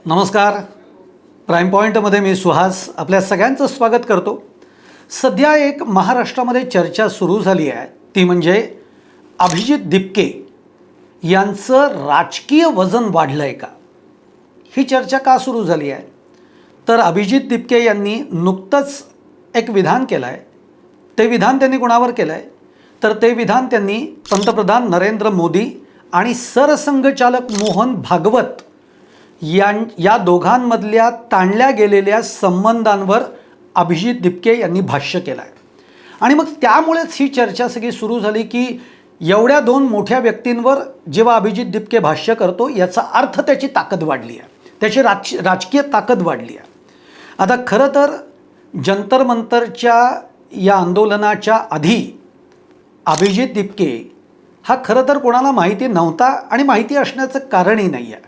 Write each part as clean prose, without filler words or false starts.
नमस्कार. प्राईम पॉईंटमध्ये मी सुहास आपल्या सगळ्यांचं स्वागत करतो. सध्या एक महाराष्ट्रामध्ये चर्चा सुरू झाली आहे, ती म्हणजे अभिजित दिपके यांचं राजकीय वजन वाढलं आहे का. ही चर्चा का सुरू झाली आहे तर अभिजित दिपके यांनी नुकतंच एक विधान केलं आहे. ते विधान त्यांनी कोणावर केलं आहे तर ते विधान त्यांनी पंतप्रधान नरेंद्र मोदी आणि सरसंघचालक मोहन भागवत या दोघांमधल्या ताणल्या गेलेल्या संबंधांवर अभिजित दिपके यांनी भाष्य केलं आहे. आणि मग त्यामुळेच ही चर्चा सगळी सुरू झाली की एवढ्या दोन मोठ्या व्यक्तींवर जेव्हा अभिजित दिपके भाष्य करतो याचा अर्थ त्याची ताकद वाढली आहे, त्याची राजकीय ताकद वाढली आहे. आता खरं तर जंतर मंतरच्या या आंदोलनाच्या आधी अभिजित दिपके हा खरं तर कोणाला माहिती नव्हता आणि माहिती असण्याचं कारणही नाही आहे.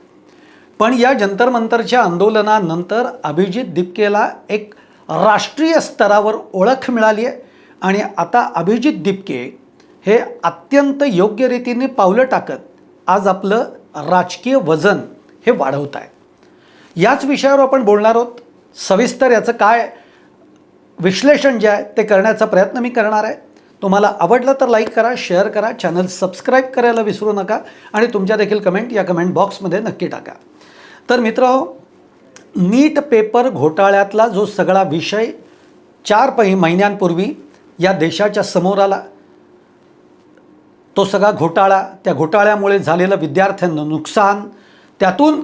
पण या जंतर मंतरच्या आंदोलनानंतर अभिजित दिपकेला एक राष्ट्रीय स्तरावर ओळख मिळाली आहे आणि आता अभिजित दिपके हे अत्यंत योग्य रीतीने पावलं टाकत आज आपलं राजकीय वजन हे वाढवत आहे. याच विषयावर आपण बोलणार आहोत. सविस्तर याचं काय विश्लेषण जे आहे ते करण्याचा प्रयत्न मी करणार आहे. तुम्हाला आवडलं तर लाईक करा, शेअर करा, चॅनल सबस्क्राईब करायला विसरू नका आणि तुमच्या देखील कमेंट या कमेंट बॉक्समध्ये नक्की टाका. तर मित्रहो, नीट पेपर घोटाळ्यातला जो सगळा विषय 4 महिन्यांपूर्वी या देशाच्या समोर आला, तो सगळा घोटाळा, त्या घोटाळ्यामुळे झालेलं विद्यार्थ्यांना नुकसान, त्यातून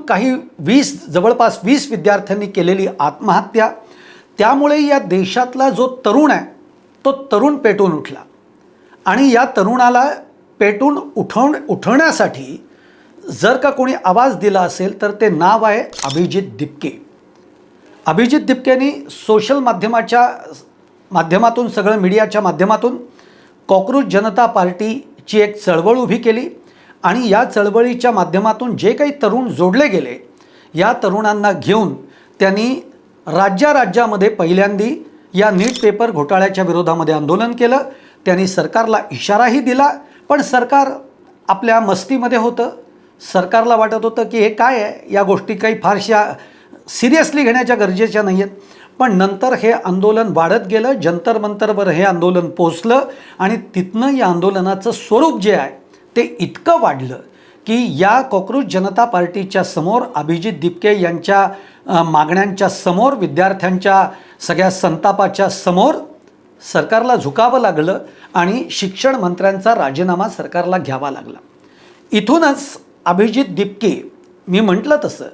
जवळपास 20 विद्यार्थ्यांनी केलेली आत्महत्या, त्यामुळे या देशातला जो तरुण आहे तो तरुण पेटून उठला. आणि या तरुणाला पेटून उठवण्यासाठी जर का कोणी आवाज दिला असेल तर ते नाव आहे अभिजित दिपके. अभिजित दिपकेनी सोशल माध्यमातून सगळं मीडियाच्या माध्यमातून कॉकरोच जनता पार्टीची एक चळवळ उभी केली आणि या चळवळीच्या माध्यमातून जे काही तरुण जोडले गेले, या तरुणांना घेऊन त्यांनी राज्यामध्ये पहिल्यांदी या नीट पेपर घोटाळ्याच्या विरोधामध्ये आंदोलन केलं. त्यांनी सरकारला इशाराही दिला, पण सरकार आपल्या मस्तीमध्ये होतं. सरकारला वाटत होतं की हे काय आहे, या गोष्टी काही फारशा सिरियसली घेण्याच्या गरजेच्या नाही आहेत. पण नंतर हे आंदोलन वाढत गेलं, जंतर मंतरवर हे आंदोलन पोचलं आणि तिथनं या आंदोलनाचं स्वरूप जे आहे ते इतकं वाढलं की या कॉकरोच जनता पार्टीच्या समोर, अभिजित दिपके यांच्या मागण्यांच्या समोर, विद्यार्थ्यांच्या सगळ्या संतापाच्या समोर सरकारला झुकावं लागलं आणि शिक्षण मंत्र्यांचा राजीनामा सरकारला घ्यावा लागला. इथूनच अभिजित दिपके, मी म्हटलं तसं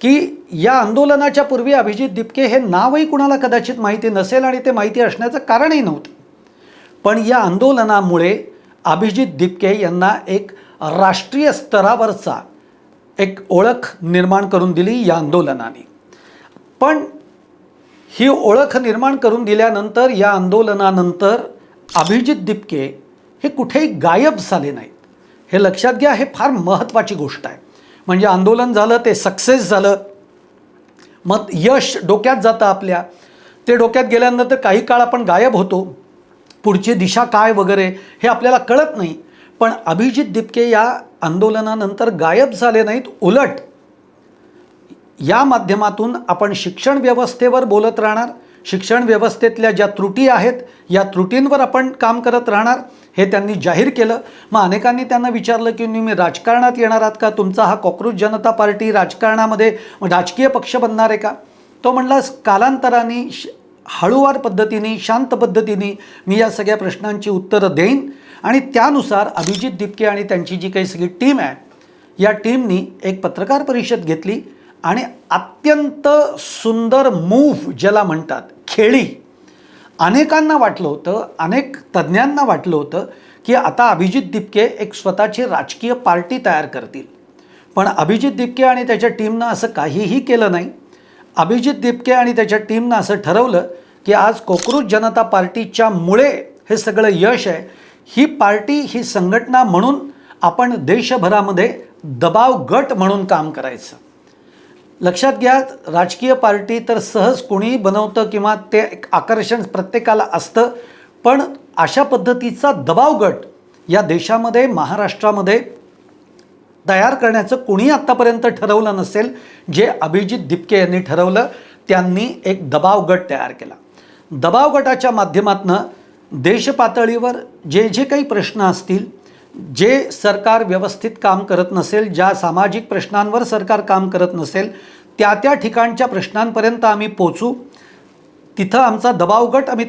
की या आंदोलनाच्या पूर्वी अभिजित दिपके हे नावही कुणाला कदाचित माहिती नसेल आणि ते माहिती असण्याचं कारणही नव्हतं. पण या आंदोलनामुळे अभिजित दिपके यांना एक राष्ट्रीय स्तरावरचा एक ओळख निर्माण करून दिली या आंदोलनाने. पण ही ओळख निर्माण करून दिल्यानंतर या आंदोलनानंतर अभिजित दिपके हे कुठेही गायब झाले नाहीत. हे लक्षात घ्या, हे फार महत्त्वाची गोष्ट आहे. म्हणजे आंदोलन झालं, ते सक्सेस झालं, मग यश डोक्यात जातं आपल्या. ते डोक्यात गेल्यानंतर काही काळ आपण गायब होतो, पुढची दिशा काय वगैरे हे आपल्याला कळत नाही. पण अभिजित दिपके या आंदोलनानंतर गायब झाले नाहीत. उलट या माध्यमातून आपण शिक्षण व्यवस्थेवर बोलत राहणार, शिक्षण व्यवस्थेतल्या ज्या त्रुटी आहेत या त्रुटींवर आपण काम करत राहणार, हे त्यांनी जाहीर केलं. मग अनेकांनी त्यांना विचारलं की तुम्ही राजकारणात येणार आहात का, तुमचा हा कॉकरोच जनता पार्टी राजकारणामध्ये राजकीय पक्ष बनणार आहे का. तो म्हणला कालांतराने, हळूवार पद्धतीने, शांत पद्धतीने मी या सगळ्या प्रश्नांची उत्तरं देईन. आणि त्यानुसार अभिजित दिपके आणि त्यांची जी काही सगळी टीम आहे, या टीमनी एक पत्रकार परिषद घेतली आणि अत्यंत सुंदर मूव्ह ज्याला म्हणतात, खेळी. अनेकांना वाटलं होतं, अनेक तज्ज्ञांना वाटलं होतं की आता अभिजित दिपके एक स्वतःची राजकीय पार्टी तयार करतील. पण अभिजित दिपके आणि त्याच्या टीमनं असं काहीही केलं नाही. अभिजित दिपके आणि त्याच्या टीमनं असं ठरवलं की आज कॉकरोच जनता पार्टीच्या मुळे हे सगळं यश आहे. ही पार्टी, ही संघटना म्हणून आपण देशभरामध्ये दबाव गट म्हणून काम करायचं. लक्षात घ्या, राजकीय पार्टी तर सहज कोणीही बनवतं किंवा ते एक आकर्षण प्रत्येकाला असतं, पण अशा पद्धतीचा दबाव गट या देशामध्ये, महाराष्ट्रामध्ये तयार करण्याचं कोणी आत्तापर्यंत ठरवलं नसेल, जे अभिजित दिपके यांनी ठरवलं. त्यांनी एक दबाव गट तयार केला. दबाव गटाच्या माध्यमातून देशपातळीवर जे जे काही प्रश्न असतील, जे सरकार व्यवस्थित काम करत नसेल, ज्या सामाजिक प्रश्नांवर सरकार काम करत नसेल, त्या त्या ठिकाणच्या प्रश्नांपर्यंत आम्ही पोचू. तिथं आमचा दबाव गट आम्ही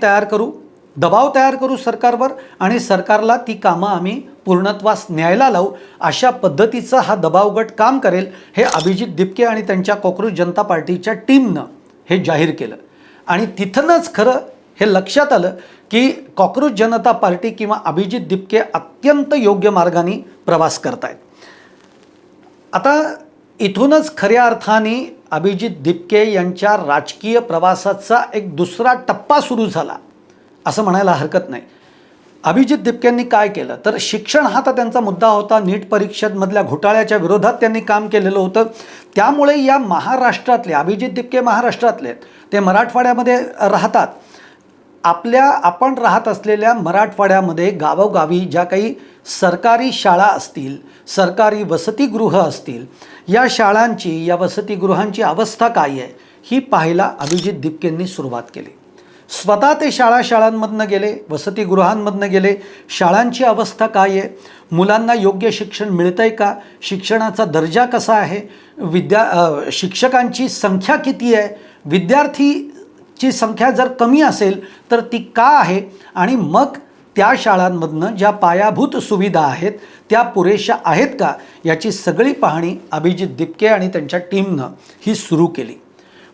दबाव तयार करू सरकारवर आणि सरकारला ती कामं आम्ही पूर्णत्वास न्यायला लावू. अशा पद्धतीचा हा दबाव गट काम करेल, हे अभिजित दिपके आणि त्यांच्या कॉकरोच जनता पार्टीच्या टीमनं हे जाहीर केलं. आणि तिथूनच खरं हे लक्षात आलं की कॉकरोच जनता पार्टी किंवा अभिजित दिपके अत्यंत योग्य मार्गाने प्रवास करतायत. आता इथूनच खऱ्या अर्थाने अभिजित दिपके यांच्या राजकीय प्रवासाचा एक दुसरा टप्पा सुरू झाला असं म्हणायला हरकत नाही. अभिजित दिपकेंनी काय केलं तर शिक्षण हा तर त्यांचा मुद्दा होता. नीट परीक्षेमधल्या घोटाळ्याच्या विरोधात त्यांनी काम केलेलं होतं. त्यामुळे या महाराष्ट्रातले अभिजित दिपके महाराष्ट्रातले, ते मराठवाड्यामध्ये राहतात. आपण राहत असलेल्या मराठवाड्यामध्ये गावोगावी ज्या काही सरकारी शाळा असतील, सरकारी वसतिगृह असतील, या शाळांची, या वसतिगृहांची अवस्था काय आहे ही पाहायला अभिजित दिपकेंनी सुरुवात केली. स्वतः ते शाळांमधनं गेले, वसतिगृहांमधनं गेले. शाळांची अवस्था काय आहे, मुलांना योग्य शिक्षण मिळतं आहे का, शिक्षणाचा दर्जा कसा आहे, शिक्षकांची संख्या किती आहे, विद्यार्थीची संख्या जर कमी असेल तर ती का आहे, आणि मग त्या शाळांमधनं ज्या पायाभूत सुविधा आहेत त्या पुरेशा आहेत का, याची सगळी पाहणी अभिजित दिपके आणि त्यांच्या टीमनं ही सुरू केली.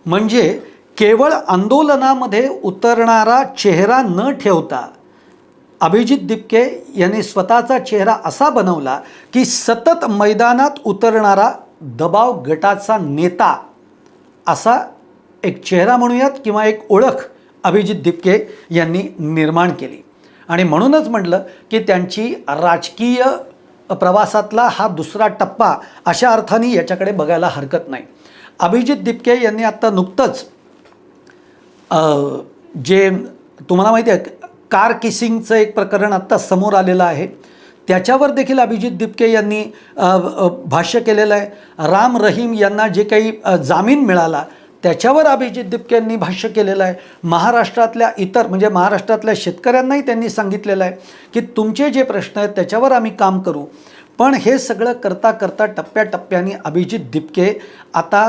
म्हणजे केवळ आंदोलनामध्ये उतरणारा चेहरा न ठेवता अभिजित दिपके यांनी स्वतःचा चेहरा असा बनवला की सतत मैदानात उतरणारा दबाव गटाचा नेता असा एक चेहरा म्हणूयात किंवा एक ओळख अभिजित दिपके यांनी निर्माण केली. आणि म्हणूनच म्हटलं की त्यांची राजकीय प्रवासातला हा दुसरा टप्पा अशा अर्थाने याच्याकडे बघायला हरकत नाही. अभिजित दिपके यांनी आत्ता नुकतंच जे तुम्हाला माहिती आहे कार किसिंगचं एक प्रकरण आत्ता समोर आलेलं आहे, त्याच्यावर देखील अभिजित दिपके यांनी भाष्य केलेलं आहे. राम रहीम यांना जे काही जामीन मिळाला त्याच्यावर अभिजित दिपके यांनी भाष्य केलेलं आहे. महाराष्ट्रातल्या इतर म्हणजे महाराष्ट्रातल्या शेतकऱ्यांनाही त्यांनी सांगितलेलं आहे की तुमचे जे प्रश्न आहेत त्याच्यावर आम्ही काम करू. पण हे सगळं करता करता टप्प्याटप्प्याने अभिजित दिपके आता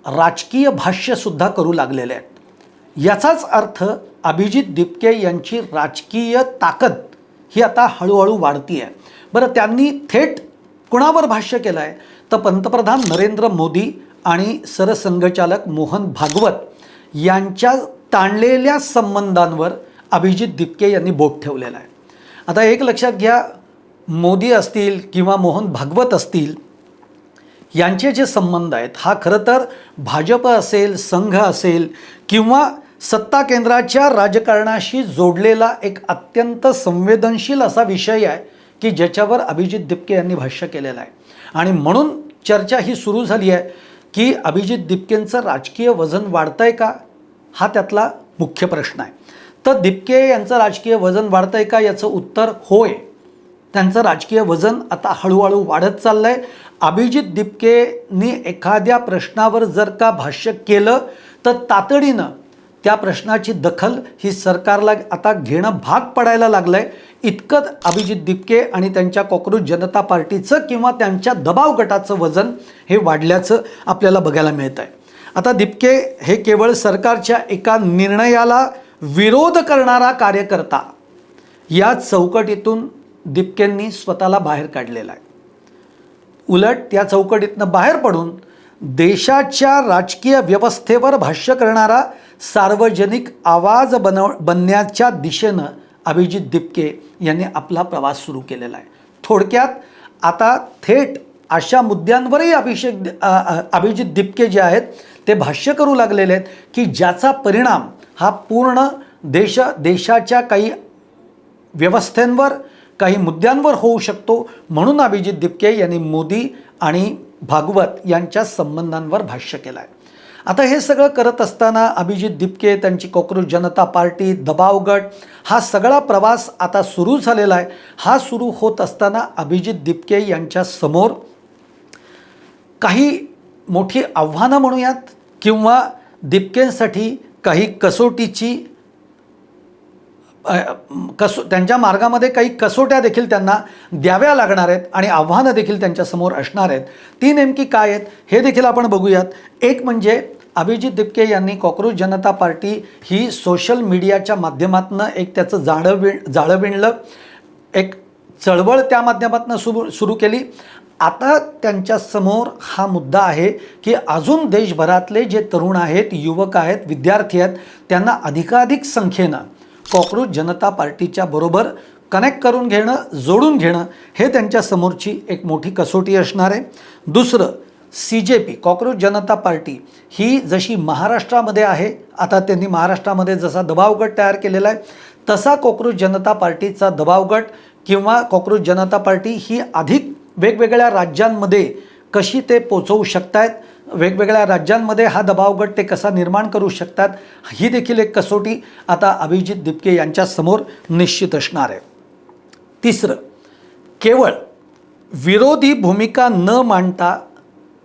राजकीय भाष्यसुद्धा करू लागलेले आहेत. याचाच अर्थ अभिजित दिपके यांची राजकीय ताकद ही आता हळूहळू वाढती आहे. बरं, त्यांनी थेट कुणावर भाष्य केलं आहे तर पंतप्रधान नरेंद्र मोदी आणि सरसंघचालक मोहन भागवत यांच्या ताणलेल्या संबंधांवर अभिजित दिपके यांनी बोट ठेवलेलं आहे. आता एक लक्षात घ्या, मोदी असतील किंवा मोहन भागवत असतील यांचे जे संबंध आहेत हा खरं तर भाजप असेल, संघ असेल किंवा सत्ता केंद्राच्या राजकारणाशी जोडलेला एक अत्यंत संवेदनशील असा विषय आहे की ज्याच्यावर अभिजित दिपके यांनी भाष्य केलेलं आहे. आणि म्हणून चर्चा ही सुरू झाली आहे की अभिजित दिपकेंचं राजकीय वजन वाढतं आहे का, हा त्यातला मुख्य प्रश्न आहे. तर दिपके यांचं राजकीय वजन वाढतं आहे का, याचं उत्तर होय. त्यांचं राजकीय वजन आता हळूहळू वाढत चाललं आहे. अभिजित दिपकेंनी एखाद्या प्रश्नावर जर का भाष्य केलं तर तातडीनं त्या प्रश्नाची दखल ही सरकारला आता घेणं भाग पडायला लागलं आहे. इतकं अभिजित दिपके आणि त्यांच्या कॉकरोच जनता पार्टीचं किंवा त्यांच्या दबाव गटाचं वजन हे वाढल्याचं आपल्याला बघायला मिळत आहे. आता दिपके हे केवळ सरकारच्या एका निर्णयाला विरोध करणारा कार्यकर्ता या चौकटीतून दिपकेंनी स्वतःला बाहेर काढलेला आहे. उलट त्या चौकटीतनं बाहेर पडून देशाच्या राजकीय व्यवस्थेवर भाष्य करणारा सार्वजनिक आवाज बनण्याच्या दिशेनं अभिजित दिपके यांनी आपला प्रवास सुरू केलेला आहे. थोडक्यात आता थेट अशा मुद्द्यांवरही अभिजित दिपके जे आहेत ते भाष्य करू लागलेले आहेत की ज्याचा परिणाम हा पूर्ण देशाच्या काही व्यवस्थेंवर, काही मुद्द्यांवर होऊ शकतो. म्हणून अभिजित दिपके यांनी मोदी आणि भागवत यांच्या संबंधांवर भाष्य केलं आहे. आता हे सगळं करत असताना अभिजित दिपके, त्यांची कॉकरोच जनता पार्टी, दबाव गट, हा सगळा प्रवास आता सुरू झालेला आहे. हा सुरू होत असताना अभिजित दिपके यांच्या समोर काही मोठी आव्हानं म्हणूयात किंवा दिपकेंसाठी काही कसोटीची त्यांच्या मार्गामध्ये काही कसोट्या देखील त्यांना द्याव्या लागणार आहेत आणि आव्हानं देखील त्यांच्यासमोर असणार आहेत. ती नेमकी काय आहेत हे देखील आपण बघूयात. एक म्हणजे अभिजित दिपके यांनी कॉकरोच जनता पार्टी ही सोशल मीडियाच्या माध्यमातून एक त्याचं जाळं विणलं, एक चळवळ त्या माध्यमातून सुरू केली. आता त्यांच्यासमोर हा मुद्दा आहे की अजून देशभरातले जे तरुण आहेत, युवक आहेत, विद्यार्थी आहेत, त्यांना अधिकाधिक संख्येनं कॉकरोच जनता पार्टीच्या बरोबर कनेक्ट करून घेणं, जोडून घेणं हे त्यांच्यासमोरची एक मोठी कसोटी असणार आहे. दुसरं, CJP कॉकरोच जनता पार्टी ही जशी महाराष्ट्रामध्ये आहे, आता त्यांनी महाराष्ट्रामध्ये जसा दबाव गट तयार केलेला आहे तसा कॉकरोच जनता पार्टीचा दबाव गट किंवा कॉकरोच जनता पार्टी ही अधिक वेगवेगळ्या राज्यांमध्ये कशी ते पोचवू शकतायत, वेगवेगळ्या राज्यांमध्ये हा दबाव गट ते कसा निर्माण करू शकतात, ही देखील एक कसोटी आता अभिजित दिपके यांच्यासमोर निश्चित असणार आहे. तिसरं, केवळ विरोधी भूमिका न मांडता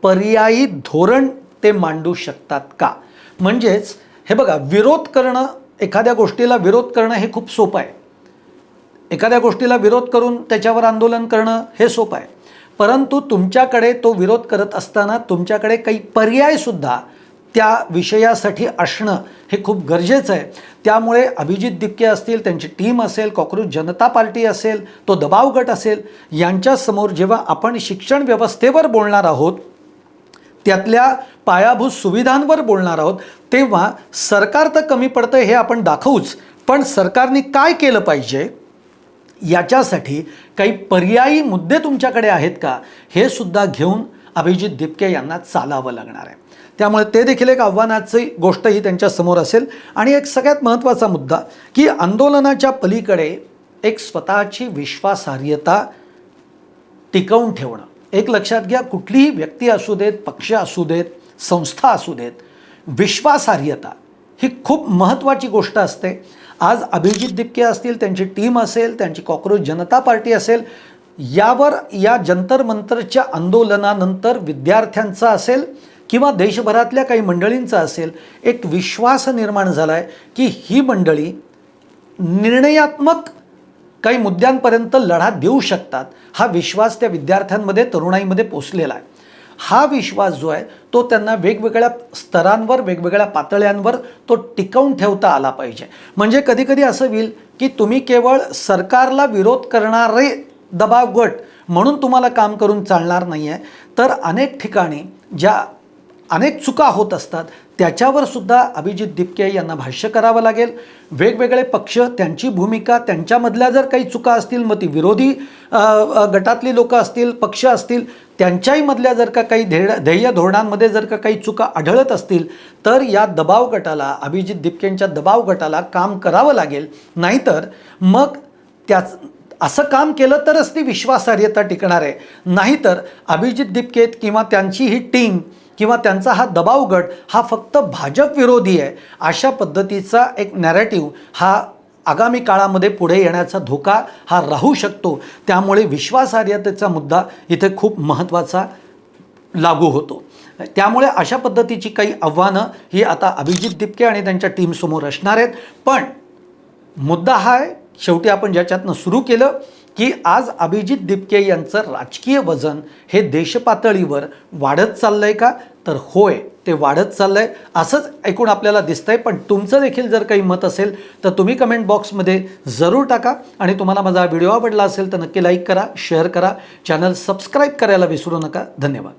पर्यायी धोरण ते मांडू शकतात का? म्हणजेच हे बघा, विरोध करणं, एखाद्या गोष्टीला विरोध करणं हे खूप सोपं आहे. एखाद्या गोष्टीला विरोध करून त्याच्यावर आंदोलन करणं हे सोपं आहे. परंतु तुमच्याकडे तो विरोध करत असताना तुमच्याकडे काही पर्यायसुद्धा त्या विषयासाठी असणं हे खूप गरजेचं आहे. त्यामुळे अभिजित दिपके असतील, त्यांची टीम असेल, कॉकरोच जनता पार्टी असेल, तो दबाव गट असेल, यांच्यासमोर जेव्हा आपण शिक्षण व्यवस्थेवर बोलणार आहोत, त्यातल्या पायाभूत सुविधांवर बोलणार आहोत, तेव्हा सरकार तर कमी पडतं हे आपण दाखवूच, पण सरकारने काय केलं पाहिजे याच्यासाठी काही पर्यायी मुद्दे तुमच्याकडे आहेत का हे सुद्धा घेऊन अभिजित दिपके यांना चालावं लागणार आहे. त्यामुळे ते देखील एक आव्हानाची गोष्टही त्यांच्यासमोर असेल. आणि एक सगळ्यात महत्त्वाचा मुद्दा की आंदोलनाच्या पलीकडे एक स्वतःची विश्वासार्हता टिकवून ठेवणं. एक लक्षात घ्या, कुठलीही व्यक्ती असू देत, पक्ष असू देत, संस्था असू देत, विश्वासार्हता ही खूप महत्त्वाची गोष्ट असते. आज अभिजित दिपके असतील, त्यांची टीम असेल, त्यांची कॉकरोच जनता पार्टी असेल, यावर या जंतर मंतरच्या आंदोलनानंतर विद्यार्थ्यांचा असेल किंवा देशभरातल्या काही मंडळींचा असेल, एक विश्वास निर्माण झाला आहे की ही मंडळी निर्णयात्मक काही मुद्द्यांपर्यंत लढा देऊ शकतात. हा विश्वास त्या विद्यार्थ्यांमध्ये, तरुणाईमध्ये पोचलेला आहे. हा विश्वास जो आहे तो त्यांना वेगवेगळ्या स्तरांवर, वेगवेगळ्या पातळ्यांवर तो टिकवून ठेवता आला पाहिजे. म्हणजे कधीकधी असं होईल की तुम्ही केवळ सरकारला विरोध करणारे दबाव गट म्हणून तुम्हाला काम करून चालणार नाही आहे, तर अनेक ठिकाणी ज्या अनेक चुका होत असतात त्याच्यावर सुद्धा अभिजित दिपके यांना भाष्य करावं लागेल. वेगवेगळे पक्ष, त्यांची भूमिका, त्यांच्यामधल्या जर काही चुका असतील, मग ती विरोधी गटातली लोकं असतील, पक्ष असतील, त्यांच्याही मधल्या जर का काही ध्येय धोरणांमध्ये जर का काही चुका आढळत असतील तर या दबाव गटाला, अभिजित दिपकेंच्या दबाव गटाला काम करावं लागेल. नाहीतर मग त्याच असं काम केलं तरच ती विश्वासार्हता टिकणार आहे. नाहीतर अभिजित दिपके किंवा त्यांची ही टीम किंवा त्यांचा हा दबाव गट हा फक्त भाजप विरोधी आहे, अशा पद्धतीचा एक नॅरेटिव्ह हा आगामी काळामध्ये पुढे येण्याचा धोका हा राहू शकतो. त्यामुळे विश्वासार्हतेचा मुद्दा इथे खूप महत्त्वाचा लागू होतो. त्यामुळे अशा पद्धतीची काही आव्हानं ही आता अभिजित दिपके आणि त्यांच्या टीमसमोर असणार आहेत. पण मुद्दा हा आहे, शेवटी आपण ज्याच्यातनं सुरू केलं की आज अभिजित दिपके यांचं राजकीय वजन हे देशपातळीवर वाढत चाललं आहे का? तर होय, ते वाढत चाललं आहे असंच ऐकून आपल्याला दिसतंय. पण तुमचं देखील जर काही मत असेल तर तुम्ही कमेंट बॉक्समध्ये जरूर टाका. आणि तुम्हाला माझा व्हिडिओ आवडला असेल तर नक्की लाईक करा, शेअर करा, चॅनल सबस्क्राईब करायला विसरू नका. धन्यवाद.